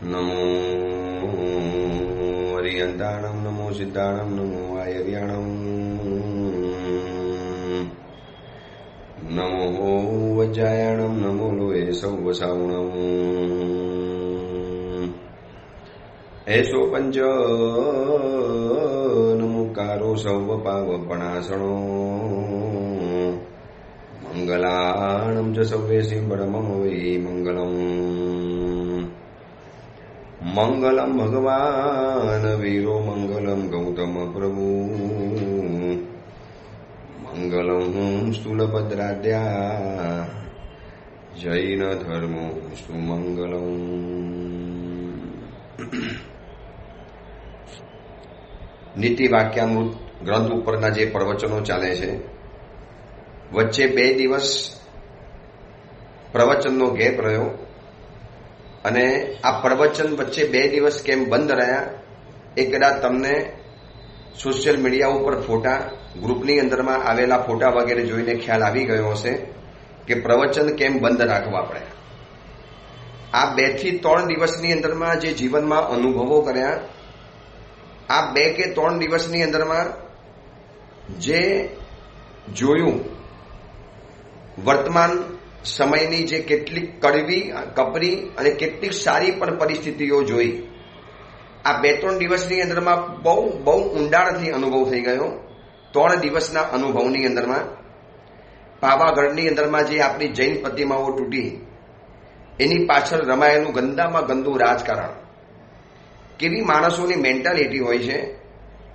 નમો હરિયંતાણમ, નમો સિદ્ધાણમ, નમો આયર્યાણમ, નમો વજ્જાયાણમ, નમો લોહે સૌવસાવણમ. એસો પંચ નમુકારો સૌવ પાવપણાસણો મંગલાણમ ચ સવ્યેસી પરમમ વૈ મંગલમ. મંગલમ ભગવાન વીરો, મંગલમ ગૌતમ પ્રભુ, મંગલમ સ્થૂલભદ્રાદ્યા જૈન ધર્મો સુમંગલમ. નીતિ વાક્યામૃત ગ્રંથ ઉપરના જે પ્રવચનો ચાલે છે, વચ્ચે 2 દિવસ પ્રવચનનો ગેપ રહ્યો અને આ પ્રવચન વચ્ચે 2 દિવસ કેમ બંધ રહ્યા એ કદાચ તમને સોશિયલ મીડિયા ઉપર ફોટા, ગ્રુપની અંદરમાં આવેલા ફોટા વગેરે જોઈને ખ્યાલ આવી ગયો હશે કે પ્રવચન કેમ બંધ રાખવા પડ્યા. આ 2 થી 3 દિવસની અંદરમાં જે જીવનમાં અનુભવો કર્યા, આ 2 કે 3 દિવસની અંદરમાં જે જોયું, વર્તમાન સમયની જે કેટલીક કડવી, કપરી અને કેટલીક સારી પણ પરિસ્થિતિઓ જોઈ, આ 2-3 દિવસની અંદરમાં બહુ ઊંડાણથી અનુભવ થઈ ગયો. 3 દિવસના અનુભવની અંદરમાં પાવાગઢની અંદરમાં જે આપણી જૈન પ્રતિમાઓ તૂટી, એની પાછળ રમાયેલું ગંદામાં ગંદુ રાજકારણ, કેવી માણસોની મેન્ટાલિટી હોય છે.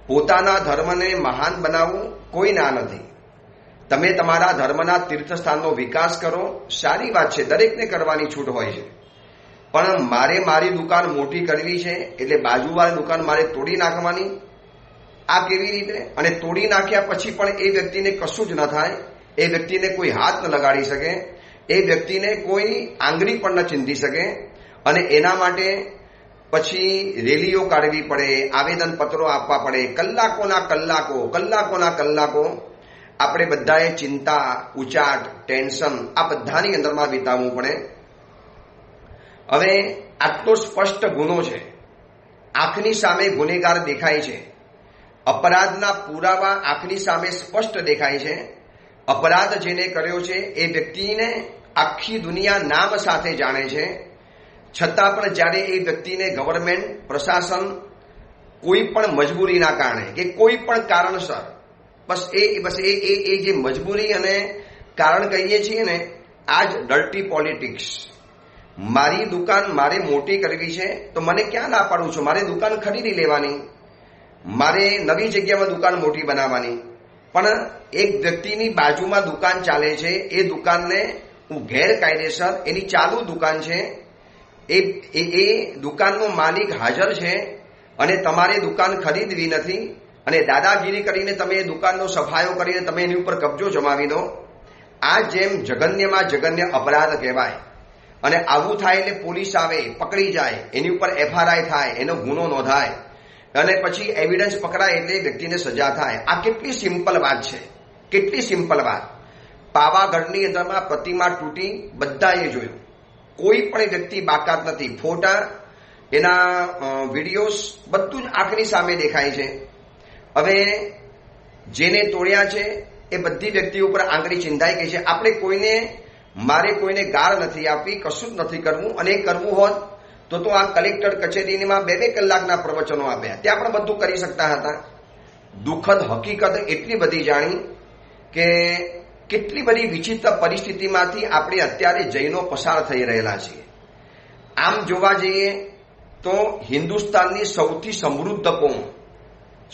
પોતાના ધર્મને મહાન બનાવવું કોઈ ના નથી. તમે તમારા ધર્મના તીર્થસ્થાનનો વિકાસ કરો, સારી વાત છે, દરેકને કરવાની છૂટ હોય છે. પણ મારી દુકાન મોટી કરવી છે એટલે બાજુવાળી દુકાન મારે તોડી નાખવાની, આ કેવી રીતે? અને તોડી નાખ્યા પછી પણ એ વ્યક્તિને કશું જ ન થાય, એ વ્યક્તિને કોઈ હાથ ન લગાડી શકે, એ વ્યક્તિને કોઈ આંગળી પણ ન ચીંધી શકે, અને એના માટે પછી રેલીઓ કાઢવી પડે, આવેદનપત્રો આપવા પડે, કલાકોના કલાકો આપણે બધાએ ચિંતા, ઉચાટ, ટેન્શન આ બધાની અંદરમાં વિતાવવું પડે. હવે આટલો સ્પષ્ટ ગુનો છે, આંખની સામે ગુનેગાર દેખાય છે, અપરાધના પુરાવા આંખની સામે સ્પષ્ટ દેખાય છે. અપરાધ જેને કર્યો છે એ વ્યક્તિને આખી દુનિયા નામ સાથે જાણે છે. છતાં પણ જ્યારે એ વ્યક્તિને ગવર્મેન્ટ, પ્રશાસન કોઈ પણ મજબૂરીના કારણે કે કોઈ પણ કારણસર બસ એ જે મજબૂરી અને કારણ કહીએ છીએ ને, આ જ ડર્ટી પોલિટિક્સ. મારી દુકાન મારે મોટી કરવી છે તો મને ક્યાં ના પાડું છું? મારે દુકાન ખરીદી લેવાની, મારે નવી જગ્યામાં દુકાન મોટી બનાવવાની. પણ એક વ્યક્તિની બાજુમાં દુકાન ચાલે છે, એ દુકાનને હું ગેરકાયદેસર, એની ચાલુ દુકાન છે, એ દુકાનનો માલિક હાજર છે અને તમારે દુકાન ખરીદવી નથી અને દાદાગીરી કરીને તમે એ દુકાનનો સફાયો કરીને તમે એની ઉપર કબજો જમાવી દો. આ જેમ જઘન્યમાં જઘન્ય અપરાધ કહેવાય. અને આવું થાય એટલે પોલીસ આવે, પકડી જાય, એની ઉપર FRI થાય, એનો ગુનો નોંધાય અને પછી એવિડન્સ પકડાય એટલે વ્યક્તિને સજા થાય. આ કેટલી સિમ્પલ વાત છે, કેટલી સિમ્પલ વાત. પાવાગઢની અંદરમાં પ્રતિમા તૂટી, બધાએ જોયું, કોઈ પણ વ્યક્તિ બાકાત નથી. ફોટા, એના વિડીયોઝ બધું જ આંખની સામે દેખાય છે. હવે જેને તોડ્યા છે એ બધી વ્યક્તિ ઉપર આંગળી ચિંધાઈ ગઈ છે. મારે કોઈને ગાળ નથી આપવી, કશું જ નથી કરવું. અને એ કરવું હોત તો આ કલેક્ટર કચેરીમાં 2-2 કલાકના પ્રવચનો આપ્યા, ત્યાં પણ બધું કરી શકતા હતા. દુઃખદ હકીકત એટલી બધી જાણી કે કેટલી બધી વિચિત્ર પરિસ્થિતિમાંથી આપણે અત્યારે જૈનો પસાર થઈ રહેલા છીએ. આમ જોવા જઈએ તો હિન્દુસ્તાનની સૌથી સમૃદ્ધ કોમ,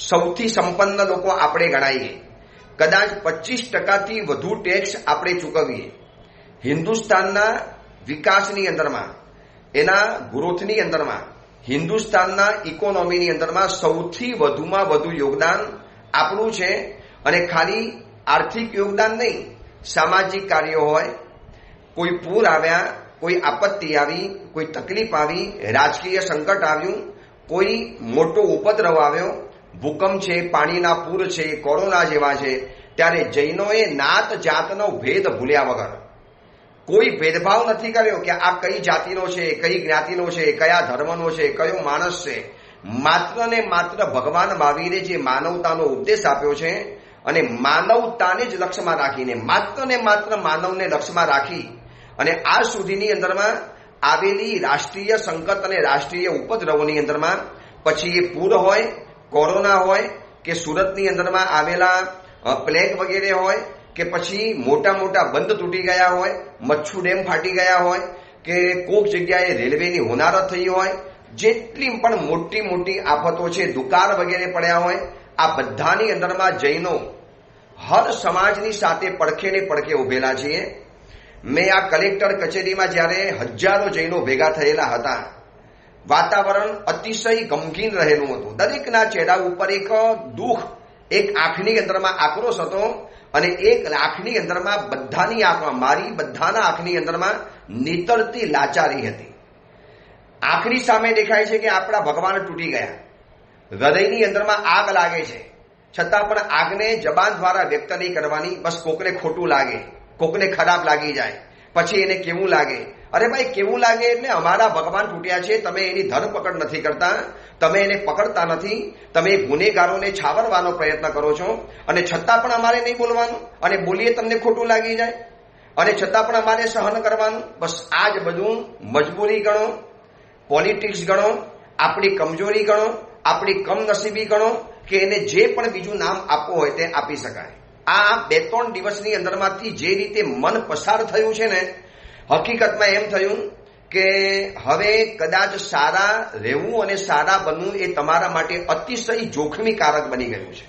સૌથી સંપન્ન લોકો આપણે ગણાઈએ. કદાચ 25% વધુ ટેક્સ આપણે ચૂકવીએ. હિન્દુસ્તાનના વિકાસની અંદરમાં, એના ગ્રોથની અંદરમાં, હિન્દુસ્તાનના ઇકોનોમીની અંદરમાં સૌથી વધુમાં વધુ યોગદાન આપણું છે. અને ખાલી આર્થિક યોગદાન નહીં, સામાજિક કાર્યો હોય, કોઈ પૂર આવ્યા, કોઈ આપત્તિ આવી, કોઈ તકલીફ આવી, રાજકીય સંકટ આવ્યું, કોઈ મોટો ઉપદ્રવ આવ્યો, ભૂકંપ છે, પાણીના પૂર છે, કોરોના જેવા છે, ત્યારે જૈનોએ નાત જાતનો ભેદ ભૂલ્યા વગર કોઈ ભેદભાવ નથી કર્યો કે આ કઈ જાતિનો છે, કઈ જ્ઞાતિનો છે, કયા ધર્મનો છે, કયો માણસ છે. માત્ર ને માત્ર ભગવાન મહાવીરે જે માનવતાનો ઉપદેશ આપ્યો છે અને માનવતાને જ લક્ષ્યમાં રાખીને, માત્ર ને માત્ર માનવને લક્ષ્યમાં રાખી અને આ સુધીની અંદરમાં આવેલી રાષ્ટ્રીય સંકટ અને રાષ્ટ્રીય ઉપદ્રવોની અંદરમાં, પછી એ પૂર હોય, કોરોના હોય કે સુરતની અંદરમાં આવેલા પ્લેગ વગેરે હોય કે પછી મોટા મોટા બંધ તૂટી ગયા હોય, મચ્છુ ડેમ ફાટી ગયા હોય કે કોક જગ્યાએ રેલવેની હોનારત થઈ હોય, જેટલી પણ મોટી મોટી આફતો છે, દુકાળ વગેરે પડ્યા હોય, આ બધાની અંદરમાં જૈનો હર સમાજની સાથે પડખે ને પડખે ઉભેલા છીએ. મેં આ કલેક્ટર કચેરીમાં જ્યારે હજારો જૈનો ભેગા થયેલા હતા, વાતાવરણ અતિશય ગમગીન રહેલું હતું. દરેકના ચહેરા ઉપર એક દુઃખ, એક આંખની અંદરમાં આક્રોશ હતો અને એક આંખની અંદરમાં બધાની આંખમાં, મારી બધાના આંખની અંદરમાં નીતરતી લાચારી હતી. આંખની સામે દેખાય છે કે આપણા ભગવાન તૂટી ગયા, હૃદયની અંદરમાં આગ લાગે છે, છતાં પણ આગને જબાન દ્વારા વ્યક્ત નહીં કરવાની. બસ કોકને ખોટું લાગે, કોકને ખરાબ લાગી જાય, પછી એને કેવું લાગે, અરે ભાઈ કેવું લાગે એટલે અમારા ભગવાન તૂટ્યા છે, તમે એની ધરપકડ નથી કરતા, તમે એને પકડતા નથી, તમે ગુનેગારોને છાવરવાનો પ્રયત્ન કરો છો અને છતાં પણ અમારે નહીં બોલવાનું, અને બોલીએ તમને ખોટું લાગી જાય અને છતાં પણ અમારે સહન કરવાનું. બસ આ જ બધું મજબૂરી ગણો, પોલિટિક્સ ગણો, આપણી કમજોરી ગણો, આપણી કમનસીબી ગણો કે એને જે પણ બીજું નામ આપવું હોય તે આપી શકાય. આ 2-3 દિવસની અંદરમાંથી જે રીતે મન પસાર થયું છે ને, હકીકતમાં એમ થયું કે હવે કદાચ સારા રહેવું અને સારા બનવું એ તમારા માટે અતિશય જોખમીકારક બની ગયું છે.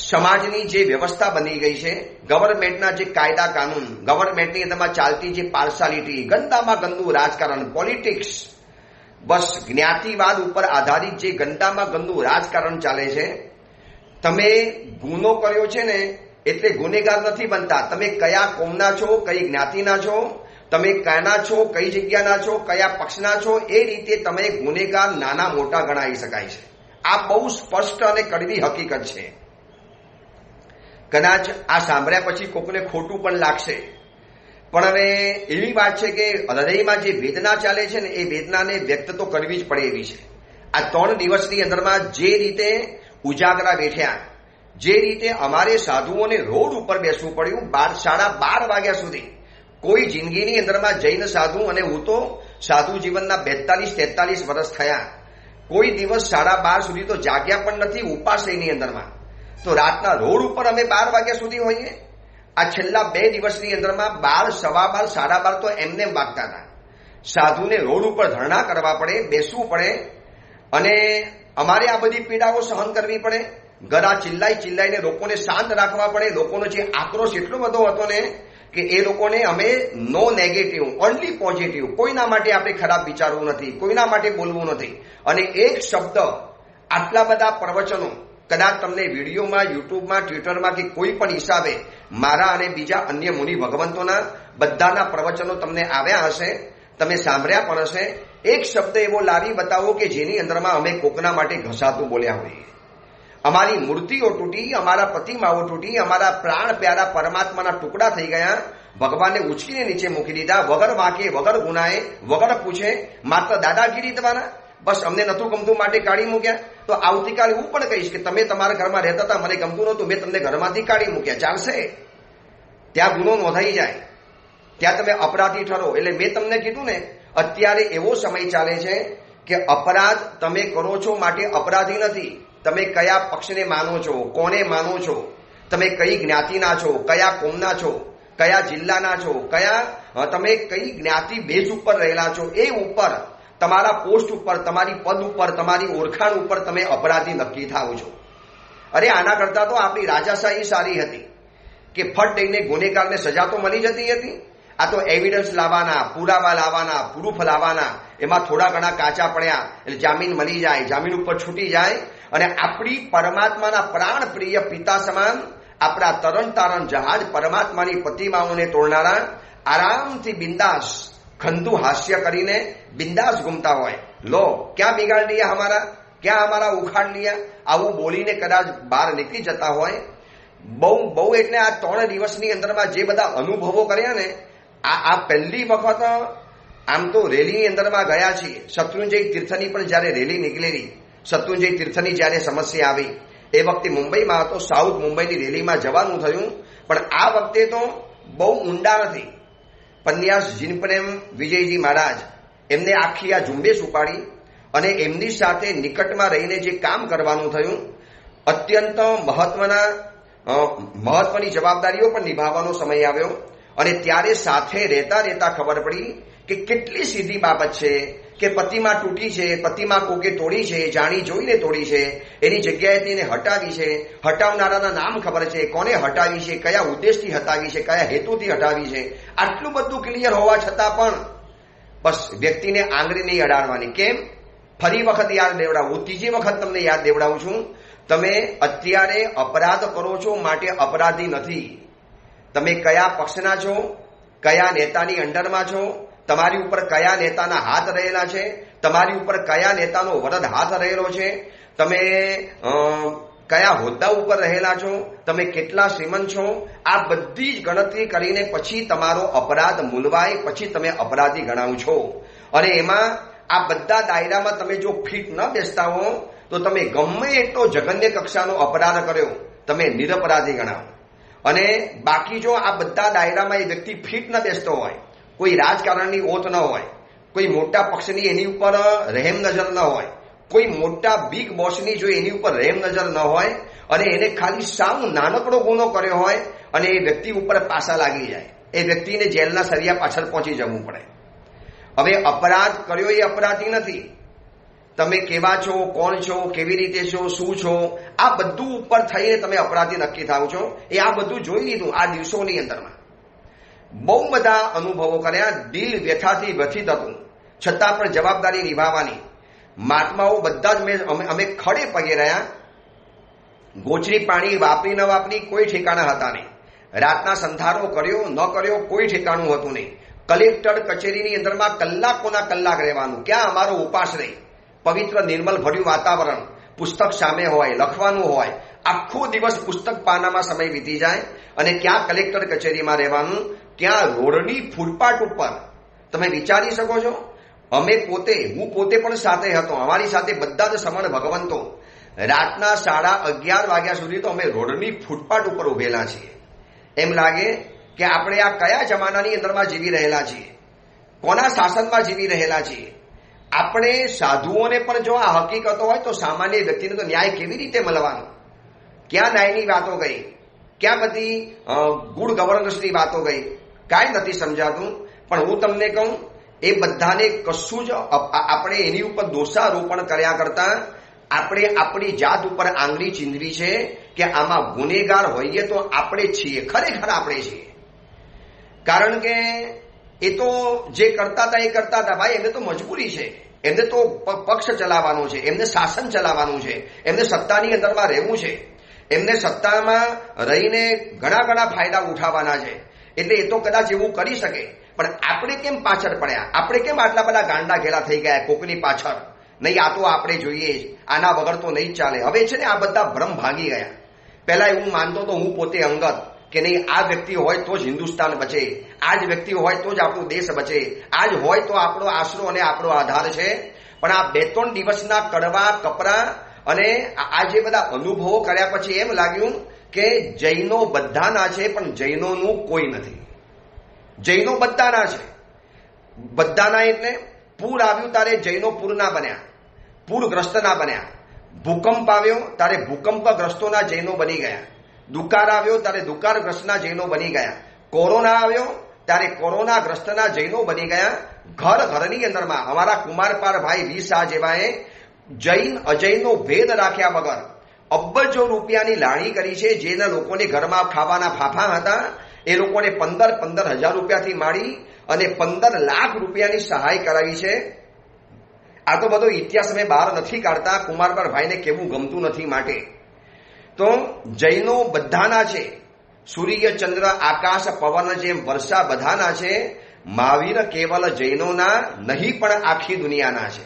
સમાજની જે વ્યવસ્થા બની ગઈ છે, ગવર્મેન્ટના જે કાયદા કાનૂન, ગવર્મેન્ટની અંદરમાં ચાલતી જે પાર્સાલિટી, ગંદામાં ગંદુ રાજકારણ, પોલિટિક્સ, બસ જ્ઞાતિવાદ ઉપર આધારિત જે ગંદામાં ગંદુ રાજકારણ ચાલે છે. તમે ગુનો કર્યો છે ને એટલે ગુનેગાર નથી બનતા. તમે કયા કોમના છો, કઈ જ્ઞાતિના છો, તમે ક્યાંના છો, કઈ જગ્યાના છો, કયા પક્ષના છો, એ રીતે તમે ગુનેગાર નાના મોટા ગણાવી શકાય છે. આ બહુ સ્પષ્ટ અને કડવી હકીકત છે. કદાચ આ સાંભળ્યા પછી કોકને ખોટું પણ લાગશે, પણ હવે એવી વાત છે કે હૃદયમાં જે વેદના ચાલે છે ને, એ વેદનાને વ્યક્ત તો કરવી જ પડે એવી છે. આ 3 દિવસની અંદરમાં જે રીતે ઉજાગરા બેઠ્યા, જે રીતે અમારે સાધુઓને રોડ ઉપર બેસવું પડ્યું 12:30 વાગ્યા સુધી. કોઈ જિંદગીની અંદરમાં જૈન સાધુ, અને હું તો સાધુ જીવનના 42-43 વર્ષ થયા, કોઈ દિવસ 12:30 સુધી તો જાગ્યા પણ નથી ઉપાસની અંદરમાં. તો રાતના રોડ ઉપર અમે 12 વાગ્યા સુધી હોઈએ. આ છેલ્લા 2 દિવસની અંદરમાં 12, 12:15, 12:30 તો એમને વાગતા હતા. સાધુને રોડ ઉપર ધરણા કરવા પડે, બેસવું પડે અને અમારે આ બધી પીડાઓ સહન કરવી પડે. ગળા ચિલ્લાઈને લોકોને શાંત રાખવા પડે. લોકોનો જે આક્રોશ એટલો બધો હતો ને કે એ લોકોને અમે નો નેગેટિવ, ઓનલી પોઝિટિવ, કોઈના માટે આપણે ખરાબ વિચારવું નથી, કોઈના માટે બોલવું નથી. અને એક શબ્દ, આટલા બધા પ્રવચનો કદાચ તમને વિડીયોમાં, યુટ્યુબમાં, ટ્વિટરમાં કે કોઈ પણ હિસાબે મારા અને બીજા અન્ય મુનિ ભગવંતોના બધાના પ્રવચનો તમને આવ્યા હશે, તમે સાંભળ્યા પણ હશે. એક શબ્દ એવો લાવી બતાવો કે જેની અંદરમાં અમે કોકના માટે ઘસાતું બોલ્યા હોઈએ. અમારી મૂર્તિઓ તૂટી, અમારા પ્રતિમાઓ તૂટી, અમારા પ્રાણ પ્યારા પરમાત્માના ટુકડા થઈ ગયા, ભગવાનને ઉચકીને નીચે મૂકી દીધા, વગર વાંકે, વગર ગુનાએ, વગર પૂછે, માત્ર દાદાગીરી દ્વારા. બસ અમને નતું ગમતું માટે કાઢી મૂક્યા. તો આવતીકાલે હું પણ કહીશ કે તમે તમારા ઘરમાં રહેતા હતા, મને ગમતું નહોતું, મેં તમને ઘરમાંથી કાઢી મૂક્યા, ચાલશે? ત્યાં ગુનો નોંધાઈ જાય, ત્યાં તમે અપરાધી ઠરો. એટલે મેં તમને કીધું ને, અત્યારે એવો સમય ચાલે છે કે અપરાધ તમે કરો છો માટે અપરાધી નથી. તમે કયા પક્ષને માનો છો, કોને માનો છો, તમે કઈ જ્ઞાતિના છો, કયા કોમના છો, કયા જિલ્લાના છો, કયા તમે કઈ જ્ઞાતિ બેઝ ઉપર રહેલા છો, એ ઉપર, તમારા પોસ્ટ ઉપર, તમારી પદ ઉપર, તમારી ઓળખાણ ઉપર તમે અપરાધી નક્કી થાવ છો. અરે આના કરતા તો આપણી રાજાશાહી સારી હતી કે ફટ દઈને ગુનેગારને સજા તો મળી જતી હતી. આ તો એવિડન્સ લાવવાના, પુરાવા લાવવાના, પ્રૂફ લાવવાના, એમાં થોડા ઘણા કાચા પડ્યા એટલે જામીન મળી જાય, જામીન ઉપર છૂટી જાય અને આપણી પરમાત્માના પ્રાણ પ્રિય પિતા સમાન આપણા તરણ તારણ જહાજ પરમાત્માની પ્રતિમાઓને તોડનારા આરામથી બિંદાસ ખંદુ હાસ્ય કરીને બિંદાસ ઘૂમતા હોય. લો ક્યાં બિગાડ લીયા હમારા, ક્યાં હમારા ઉખાડ લીયા, આવું બોલીને કદાચ બહાર નીકળી જતા હોય. બહુ એટલે આ 3 દિવસની અંદરમાં જે બધા અનુભવો કર્યા ને, આ પહેલી વખત આમ તો રેલીની અંદરમાં ગયા છીએ. શત્રુંજય તીર્થની પણ જ્યારે રેલી નીકળેલી, શત્રુંજય તીર્થની જ્યારે સમસ્યા આવી એ વખતે મુંબઈમાં હતો, સાઉથ મુંબઈની રેલીમાં જવાનું થયું. પણ આ વખતે તો બહુ ઊંડા નથી. પન્યાસ જીનપ્રેમ વિજયજી મહારાજ એમને આખી આ ઝુંબેશ ઉપાડી અને એમની સાથે નિકટમાં રહીને જે કામ કરવાનું થયું, અત્યંત મહત્વની જવાબદારીઓ પણ નિભાવવાનો સમય આવ્યો. અને ત્યારે સાથે રહેતા રહેતા ખબર પડી કે કેટલી સીધી બાબત છે કે પતિમાં તૂટી છે, પતિમાં કોકે તોડી છે, જાણી જોઈને તોડી છે, એની જગ્યાએ તેને હટાવી છે, હટાવનારાના નામ ખબર છે, કોને હટાવી છે, કયા ઉદ્દેશથી હટાવી છે, કયા હેતુથી હટાવી છે. આટલું બધું ક્લિયર હોવા છતાં પણ બસ વ્યક્તિને આંગળી નહીં અડાડવાની. કેમ? ફરી વખત યાદ દેવડાવું, ત્રીજી વખત તમને યાદ દેવડાવું છું. તમે અત્યારે અપરાધ કરો છો માટે અપરાધી નથી. તમે કયા પક્ષના છો, કયા નેતાની અંડરમાં છો, તમારી ઉપર કયા નેતાના હાથ રહેલા છે, તમારી ઉપર કયા નેતાનો વરદ હાથ રહેલો છે, તમે કયા હોદ્દા ઉપર રહેલા છો, તમે કેટલા શ્રીમંત છો, આ બધી જ ગણતરી કરીને પછી તમારો અપરાધ મૂલવાય, પછી તમે અપરાધી ગણાવ છો. અને એમાં આ બધા દાયરામાં તમે જો ફિટ ન બેસતા હો તો તમે ગમે એટલો જઘન્ય કક્ષાનો અપરાધ કર્યો તમે નિરપરાધી ગણાવો. અને બાકી જો આ બધા દાયરામાં એ વ્યક્તિ ફિટ ન બેસતો હોય, કોઈ રાજકારણની ઓત ન હોય, કોઈ મોટા પક્ષની એની ઉપર રહેમ નજર ન હોય, કોઈ મોટા બિગ બોસની જો એની ઉપર રહેમ નજર ન હોય અને એને ખાલી સાવ નાનકડો ગુનો કર્યો હોય અને એ વ્યક્તિ ઉપર પાસા લાગી જાય, એ વ્યક્તિને જેલના સળિયા પાછળ પહોંચી જવું પડે. હવે અપરાધ કર્યો એ અપરાધી નથી. તમે કેવા છો, કોણ છો, કેવી રીતે છો, શું છો, આ બધું ઉપર થઈને તમે અપરાધી નક્કી થાવ છો. એ આ બધું જોઈ લીધું આ દિવસોની અંદરમાં. બહુ બધા અનુભવો કર્યા, દિલ વ્યથાથી વ્યથિત હતું, છતાં પણ જવાબદારી નિભાવવાની. મહાત્માઓ બધા જ અમે ખડે પગે રહ્યા. ગોચરી પાણી વાપરી ન વાપરી કોઈ ઠેકાણા હતા નહીં. રાતના સંધારો કર્યો ન કર્યો કોઈ ઠેકાણું હતું નહીં. કલેક્ટર કચેરીની અંદરમાં કલાકોના કલાક રહેવાનું. ક્યાં અમારો ઉપાસ રહી? પવિત્ર નિર્મલ ભર્યું વાતાવરણ, પુસ્તક સામે હોય, લખવાનું હોય, આખો દિવસ પુસ્તક પાનામાં સમય વીતી જાય. અને ક્યાં કલેક્ટર કચેરીમાં રહેવાનું, ત્યાં રોડની ફૂટપાથ ઉપર. તમે વિચારી શકો છો, હું પોતે પણ સાથે હતો, અમારી સાથે બધા જ સમણ ભગવંતો. રાતના 11:30 વાગ્યા સુધી તો અમે રોડની ફૂટપાથ ઉપર ઉભેલા છીએ. એમ લાગે કે આપણે આ કયા જમાનાની અંદરમાં જીવી રહેલા છીએ, કોના શાસનમાં જીવી રહેલા છીએ. આપણે સાધુઓને પણ જો આ હકીકતો હોય તો સામાન્ય વ્યક્તિને તો ન્યાય કેવી રીતે મળવાનો? ક્યાં ન્યાયની વાતો ગઈ? ક્યાં બધી ગુડ ગવર્નન્સની વાતો ગઈ? કાંઈ નથી સમજાતું. પણ હું તમને કહું, એ બધાને કશું જ આપણે એની ઉપર દોષારોપણ કર્યા કરતા આપણે આપણી જાત ઉપર આંગળી ચીંધવી છે કે આમાં ગુનેગાર હોઈએ તો આપણે છીએ, ખરેખર આપણે છીએ. કારણ કે એ તો જે કરતા હતા એ કરતા હતા. ભાઈ, એમને તો મજબૂરી છે, એમને તો પક્ષ ચલાવવાનો છે, એમને શાસન ચલાવવાનું છે, એમને સત્તાની અંદરમાં રહેવું છે, એમને સત્તામાં રહીને ઘણા ફાયદા ઉઠાવવાના છે. એટલે એ તો કદાચ એવું કરી શકે. પણ આપણે કેમ પાછળ પડ્યા? આપણે કેમ આટલા બધા ગાંડા ઘેલા થઈ ગયા કોકની પાછળ? નહીં, આ તો આપણે જોઈએ જ, આના વગર તો નહીં ચાલે. હવે છે ને આ બધા ભ્રમ ભાગી ગયા. પહેલા એવું માનતો તો હું પોતે અંગત કે નહીં, આ વ્યક્તિ હોય તો જ હિન્દુસ્તાન બચે, આ જ વ્યક્તિ હોય તો જ આપણો દેશ બચે, આ જ હોય તો આપણો આશરો અને આપણો આધાર છે. પણ આ 2-3 દિવસના કડવા કપરા અને આ જે બધા અનુભવો કર્યા પછી એમ લાગ્યું કે જૈનો બધાના છે પણ જૈનોનું કોઈ નથી. જૈનો બધાના છે, બધાના એટલે પૂર આવ્યું ત્યારે જૈનો પૂરના બન્યા, પૂરગ્રસ્ત ના બન્યા. ભૂકંપ આવ્યો ત્યારે ભૂકંપગ્રસ્તોના જૈનો બની ગયા. દુકાળ આવ્યો ત્યારે દુકાળગ્રસ્તના જૈનો બની ગયા. કોરોના આવ્યો ત્યારે કોરોનાગ્રસ્તના જૈનો બની ગયા. ઘરની અંદરમાં અમારા કુમારપાર ભાઈ વી શાહ જેવાએ જૈન અજૈનો ભેદ રાખ્યા વગર અબજો રૂપિયાની લાણી કરી છે. જેના લોકોને ઘરમાં ખાવાના ફાફા હતા એ લોકોને 15,000 રૂપિયાથી માંડી અને 15 લાખ રૂપિયાની સહાય કરાવી છે. આ તો બધો ઇતિહાસ અમે બહાર નથી કાઢતા, કુમારપાર ભાઈને કેવું ગમતું નથી માટે. તો જૈનો બધાના છે. સૂર્ય ચંદ્ર આકાશ પવન જેમ વર્ષા બધાના છે. મહાવીર કેવલ જૈનોના નહીં પણ આખી દુનિયાના છે.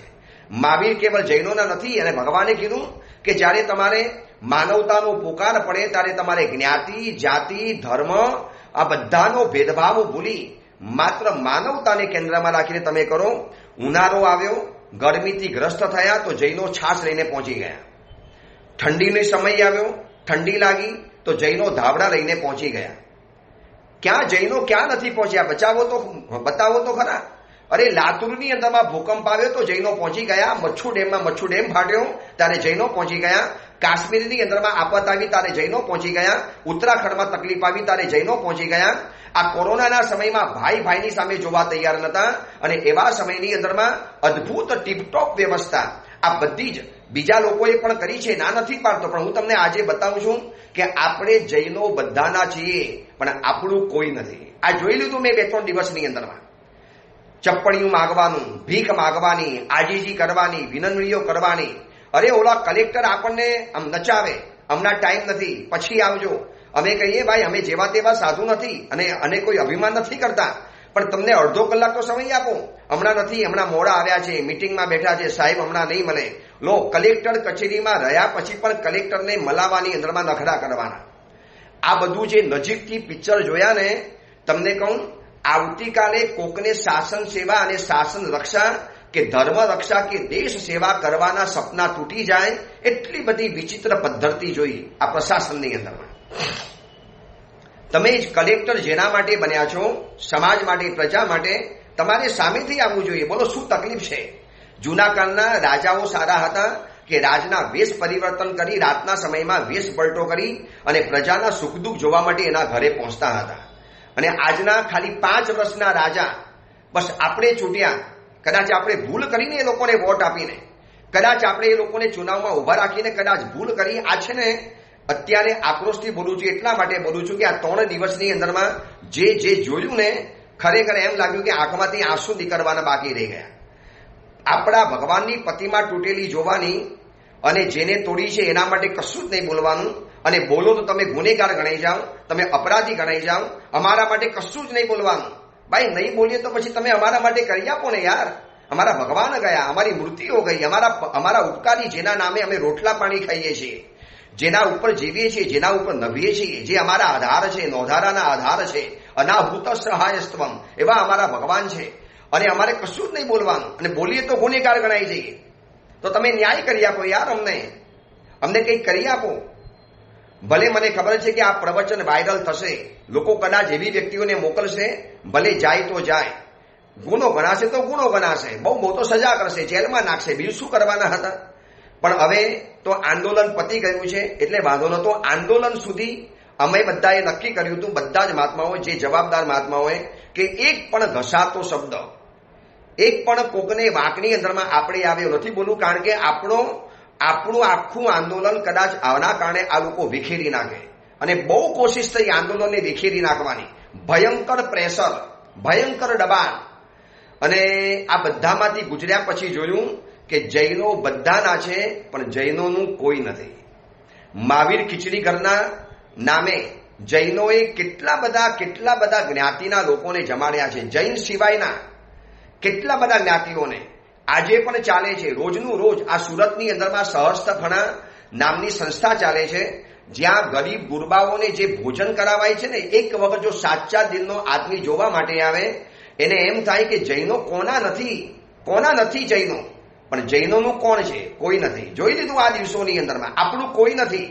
મહાવીર કેવલ જૈનોના નથી. અને ભગવાને કીધું કે જ્યારે તમારે માનવતાનો પોકાર પડે ત્યારે તમારે જ્ઞાતિ, જાતિ, ધર્મ આ બધાનો ભેદભાવ ભૂલી માત્ર માનવતાને કેન્દ્રમાં રાખીને તમે કરો. ઉનાળો આવ્યો, ગરમીથી ગ્રસ્ત થયા તો જૈનો છાશ લઈને પહોંચી ગયા. ઠંડીનો સમય આવ્યો, ઠંડી લાગી તો જૈનો ધાબળા લઈને પહોંચી ગયા. ક્યાં જૈનો ક્યાં નથી પહોંચ્યા? બતાવો તો ખરા. અરે લાતુરની અંદરમાં ભૂકંપ આવ્યો તો જૈનો પહોંચી ગયા. મચ્છુ ડેમમાં મચ્છુ ડેમ ફાટ્યો ત્યારે જૈનો પહોંચી ગયા. કાશ્મીરની અંદરમાં આફત આવી ત્યારે જૈનો પહોંચી ગયા. ઉત્તરાખંડમાં તકલીફ આવી ત્યારે જૈનો પહોંચી ગયા. આ કોરોનાના સમયમાં ભાઈ ભાઈની સામે જોવા તૈયાર નતા અને એવા સમયની અંદરમાં અદ્ભુત ટીપટોપ વ્યવસ્થા આ બધી જ બીજા લોકોએ પણ કરી છે, ના નથી પાડતો, પણ હું તમને આજે બતાવું છું કે આપણે જૈનો બધાના છીએ પણ આપણું કોઈ નથી. આ જોઈ લીધું મેં 2-3 દિવસની અંદરમાં. ચપ્પણીયું માગવાનું, ભીખ માગવાની, આજીજી કરવાની, વિનંતીઓ કરવાની. અરે ઓલા કલેક્ટર આપણને આમ નચાવે, હમણાં ટાઈમ નથી, પછી આવજો. અમે કહીએ ભાઈ અમે જેવા તેવા સાધુ નથી અને કોઈ અભિમાન નથી કરતા, પણ તમને અડધો કલાક તો સમય આપો. હમણાં નથી, હમણાં મોડા આવ્યા છે, મિટિંગમાં બેઠા છે, સાહેબ હમણાં નહીં મળે. લો, કલેક્ટર કચેરીમાં રહ્યા પછી પણ કલેક્ટરને મલાવાની અંદરમાં નખરા કરવાના. આ બધું જે નજીકથી પિક્ચર જોયા ને, તમને કહું આવતીકાલે કોકને શાસન સેવા અને શાસન રક્ષા કે ધર્મ રક્ષા કે દેશ સેવા કરવાના સપના તૂટી જાય એટલી બધી વિચિત્ર પદ્ધતિ જોઈ આ પ્રશાસનની અંદરમાં. તમે જ કલેક્ટર જેના માટે બન્યા છો, સમાજ માટે, પ્રજા માટે, તમારે સામેથી આવવું જોઈએ. બોલો શું તકલીફ છે? જૂના કાળના રાજાઓ સારા હતા કે રાજના વેશ પરિવર્તન કરી, રાતના સમયમાં વેશ પલટો કરી અને પ્રજાના સુખ દુઃખ જોવા માટે એના ઘરે પહોંચતા હતા. અને આજના ખાલી 5 વર્ષના રાજા બસ આપણે ચૂંટ્યા, કદાચ આપણે ભૂલ કરીને એ લોકોને વોટ આપીને, કદાચ આપણે એ લોકોને ચુનાવમાં ઉભા રાખીને કદાચ ભૂલ કરી. આ છે ને, અત્યારે આક્રોશથી બોલું છું, એટલા માટે બોલું છું કે આ 3 દિવસની અંદરમાં જે જોયું ને, ખરેખર એમ લાગ્યું કે આંખમાંથી આંસુ નીકળવાના બાકી રહી ગયા. આપણા ભગવાનની પ્રતિમા તૂટેલી જોવાની અને જેને તોડી છે એના માટે કશું જ નહીં બોલવાનું. અને બોલો તો તમે ગુનેગાર ગણાઈ જાઓ, તમે અપરાધી ગણાઈ જાઓ. અમારા માટે કશું જ નહીં બોલવાનું. ભાઈ નહીં બોલીએ તો પછી તમે અમારા માટે કરી આપો ને યાર. અમારા ભગવાન ગયા, અમારી મૂર્તિઓ ગઈ, અમારા ઉપકારી જેના નામે અમે રોટલા પાણી ખાઈએ છીએ, જેના ઉપર જીવીએ છીએ, જેના ઉપર નભીએ છીએ, જે અમારા આધાર છે, નોધારાના આધાર છે, અનાહૂત સહાયસ્ત્વમ, એવા અમારા ભગવાન છે. અને અમારે કશું જ નહીં બોલવાનું. અને બોલીએ તો ગુનેગાર ગણાઈ જઈએ. તો તમે ન્યાય કરી આપો યાર, અમને કંઈક કરી આપો. ભલે મને ખબર છે કે આ પ્રવચન વાયરલ થશે, લોકો કદાચ એવી વ્યક્તિઓને મોકલશે, ભલે જાય તો જાય, ગુનો ગણાશે તો ગુનો ગણાશે, બહુ તો સજા કરશે, જેલમાં નાખશે, બીજું શું કરવાના હતા. પણ હવે તો આંદોલન પતી ગયું છે એટલે વાંધો નતો. આંદોલન સુધી અમે બધાએ નક્કી કર્યું હતું, બધા જ મહાત્માઓ, જે જવાબદાર મહાત્માઓએ, કે એક પણ ઘસાતો શબ્દ, એક પણ કોકને વાંકની અંદરમાં આપણે આવ્યો નથી બોલું. કારણ કે આપણું આખું આંદોલન કદાચ આના કારણે આ લોકો વિખેરી નાખે. અને બહુ કોશિશ થઈ આંદોલનને વિખેરી નાખવાની, ભયંકર પ્રેશર, ભયંકર દબાણ. અને આ બધામાંથી ગુજર્યા પછી જોયું કે જૈનો બધાના છે પણ જૈનોનું કોઈ નથી. મહાવીર ખીચડી ઘરના નામે જૈનોએ કેટલા બધા જ્ઞાતિના લોકોને જમાડ્યા છે. જૈન સિવાયના કેટલા બધા જ્ઞાતિઓને આજે પણ ચાલે છે. રોજનું રોજ આ સુરતની અંદરમાં સહસ્ત્રફણા નામની સંસ્થા ચાલે છે, જ્યાં ગરીબ ગુરબાઓને જે ભોજન કરાવાય છે ને, એક વખત જો સાચા દિલનો આદમી જોવા માટે આવે, એને એમ થાય કે જૈનો કોના નથી જૈનો, પણ જૈનોનું કોણ છે? કોઈ નથી. જોઈ લીધું આ દિવસોની અંદરમાં, આપણું કોઈ નથી.